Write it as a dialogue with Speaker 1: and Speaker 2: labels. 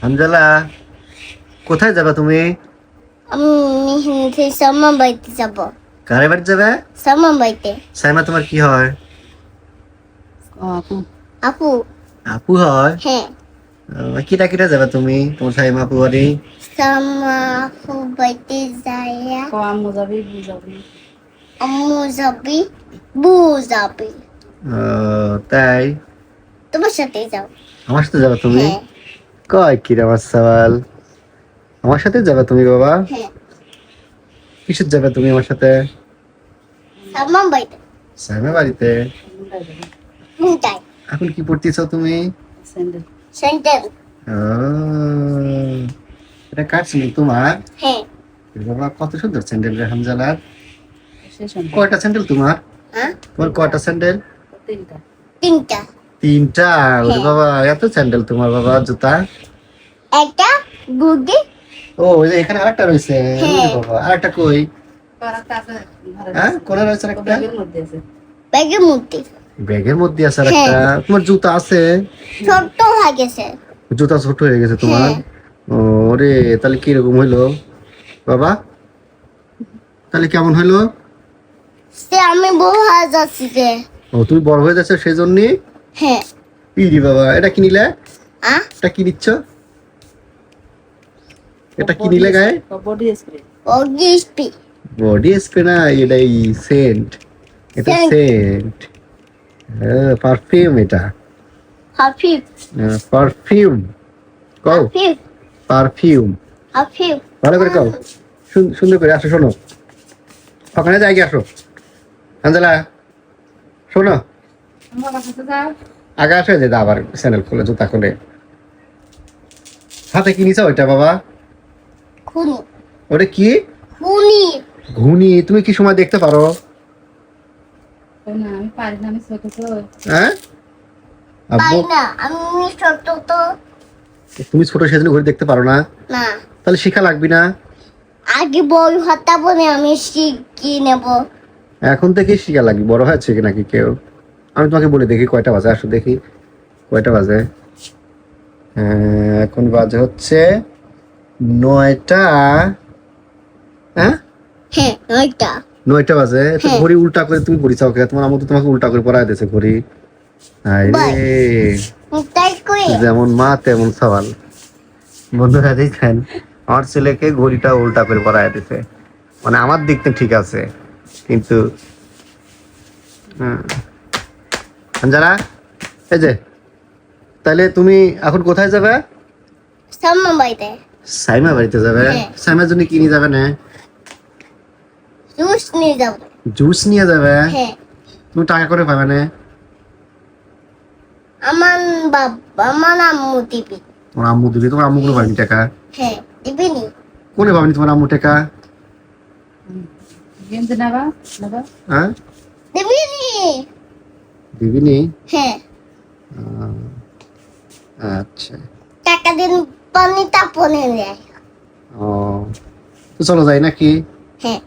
Speaker 1: হামজালা, কোথায় যাবে তুমি?
Speaker 2: আমি সালমান বাড়িতে যাব।
Speaker 1: কারে বাড়ি যাবে?
Speaker 2: সালমান বাড়িতে।
Speaker 1: সাইমা তোমার কি হয়?
Speaker 3: আপু
Speaker 2: আপু।
Speaker 1: আপু হয়?
Speaker 2: হ্যাঁ।
Speaker 1: কিটা কিটা যাবে তুমি তোমার সাইমা আপু বাড়ি?
Speaker 2: সালমা আপু বাড়িতে যাইয়া
Speaker 3: আম্মু যাবি বু যাবি
Speaker 2: আম্মু যাবি, বু যাবি।
Speaker 1: তাই?
Speaker 2: তোমার সাথে যাও।
Speaker 1: আমার সাথে যাবে তুমি?
Speaker 2: হ্যাঁ।
Speaker 1: কয় কি রে আমার সওয়াল, আমার সাথে যাবে তুমি বাবা?
Speaker 2: হ্যাঁ।
Speaker 1: কিসের যাবে তুমি আমার সাথে?
Speaker 2: সালমান বাড়িতে।
Speaker 1: সাইমা বাড়িতে?
Speaker 2: কোনটাই?
Speaker 1: এখন কি পড়তেছো তুমি?
Speaker 3: Sandal
Speaker 2: centre.
Speaker 1: এটা কার স্যান্ডেল তোমার?
Speaker 2: হ্যাঁ।
Speaker 1: বাবা কত সুন্দর স্যান্ডেল রে হামজালার।
Speaker 3: শেষ
Speaker 1: কয়টা স্যান্ডেল তোমার?
Speaker 2: হ্যাঁ।
Speaker 1: তোমার কয়টা স্যান্ডেল?
Speaker 3: তিনটা
Speaker 2: তিনটা।
Speaker 1: তিনটা? ওরে
Speaker 2: হ্যাঁ।
Speaker 1: বাবা এত স্যান্ডেল তোমার বাবা, জুতা?
Speaker 2: একটা গুডি।
Speaker 1: ও ওই যে এখানে আরেকটা রয়েছে।
Speaker 2: হ্যাঁ।
Speaker 1: ওরে বাবা আরেকটা কই? হ্যাঁ কোনে রয়েছে আরেকটা?
Speaker 3: ব্যাগের মধ্যে আছে
Speaker 2: ব্যাগের মধ্যে।
Speaker 1: ব্যাগের মধ্যে আছে আরেকটা। তোমার জুতা আছে?
Speaker 2: ছোট্ট হয়ে গেছে।
Speaker 1: জুতা ছোট হয়ে গেছে তোমার?
Speaker 2: হ্যাঁ।
Speaker 1: ওরে তাহলে কি রকম হইলো বাবা? তাহলে কেমন হইলো?
Speaker 2: সে আমি বড় হয়ে যাচ্ছি যে।
Speaker 1: ও তুমি বড় হয়ে যাচ্ছ সেই জন্য?
Speaker 2: হ্যাঁ।
Speaker 1: ইরি বাবা এটা কি নিলে?
Speaker 2: আ
Speaker 1: এটা কি নিচ্ছ? এটা কি নিলে গায়ে?
Speaker 3: বডি স্প্রে
Speaker 2: ওগিসপি।
Speaker 1: বডি স্প্রে না, এটা সেন্ট। এটা
Speaker 2: Scent.
Speaker 1: Saint, perfume. এটা
Speaker 2: হাফিফ।
Speaker 1: পারফিউম। কও
Speaker 2: হাফিফ।
Speaker 1: পারফিউম।
Speaker 2: হাফিফ।
Speaker 1: ভালো করে কও, সুন্দর করে। আসো শোনো, ওখানে যাই গিয়ে আসো। আঞ্জলা শোনো,
Speaker 3: আমার কাছে যাও
Speaker 1: আগে আসো যে আবার চ্যানেল খুলে জুতা খুলে। হাতে কি নিছো ওইটা বাবা?
Speaker 2: খুনি।
Speaker 1: ওটা কি?
Speaker 2: খুনি।
Speaker 1: ঘুনি? তুমি কি সময় দেখতে পারো?
Speaker 3: না আমি পারি না, আমি ছোট তো।
Speaker 1: হ্যাঁ আব্বু,
Speaker 2: পাই না, আমি ছোট তো।
Speaker 1: তুমি ছোট সেজন্য ঘড়ি দেখতে পারো না?
Speaker 2: না,
Speaker 1: তাহলে শিখা লাগবি না?
Speaker 2: আগে বই হতা বলে আমি শিখি নেব।
Speaker 1: এখন থেকে শিখা লাগবে, বড় হয়েছে কি নাকি কেউ? আমি তোমাকে বলে দেখি কয়টা বাজে, আসো দেখি কয়টা বাজে। এখন বাজে হচ্ছে 9টা। হ্যাঁ
Speaker 2: হ্যাঁ, ওইটা।
Speaker 1: 9টা বাজে। তো
Speaker 2: হ্যাঁ।
Speaker 1: ঘড়ি উল্টা করে তুমি পড়ি চাও কে? তোমার আমু তো তোমাকে উল্টা করে পড়ায় দিয়েছে ঘড়ি।
Speaker 2: বাই। তাই কই?
Speaker 1: যেমন মা তেমন সওয়াল। বন্ধুরা দেখেন, আমার ছেলেকে ঘড়িটা উল্টা করে পড়ায় দিতে, মানে আমার দিক থেকে ঠিক আছে কিন্তু যারা এই যে, তাহলে তুমি এখন কোথায় যাবে?
Speaker 2: সালমান বাড়িতে।
Speaker 1: সাইমা বাড়িতে যাবে?
Speaker 2: হ্যাঁ।
Speaker 1: সাইমার জন্য কি নিয়ে যাবে না?
Speaker 2: জুস নিয়ে যাব।
Speaker 1: জুস নিয়ে যাবে?
Speaker 2: হ্যাঁ।
Speaker 1: তুমি টাকা করে পাবে না?
Speaker 2: আমার বাবা, আমার আম্মু দিবি।
Speaker 1: তোমার আম্মু দিবে? তোমার আম্মু কোনো পাবেনি টাকা?
Speaker 2: হ্যাঁ, দিবিনি।
Speaker 1: কোনে পাবেনি তোমার আম্মু টাকা?
Speaker 3: গেঞ্জি নেবা নেবা
Speaker 1: হ্যাঁ
Speaker 2: দিবিনি।
Speaker 1: দিবিনি?
Speaker 2: হ্যাঁ।
Speaker 1: আচ্ছা,
Speaker 2: টাকা দিন পানি তাপনে দেয়।
Speaker 1: ও তো চলো যাই নাকি?
Speaker 2: হ্যাঁ।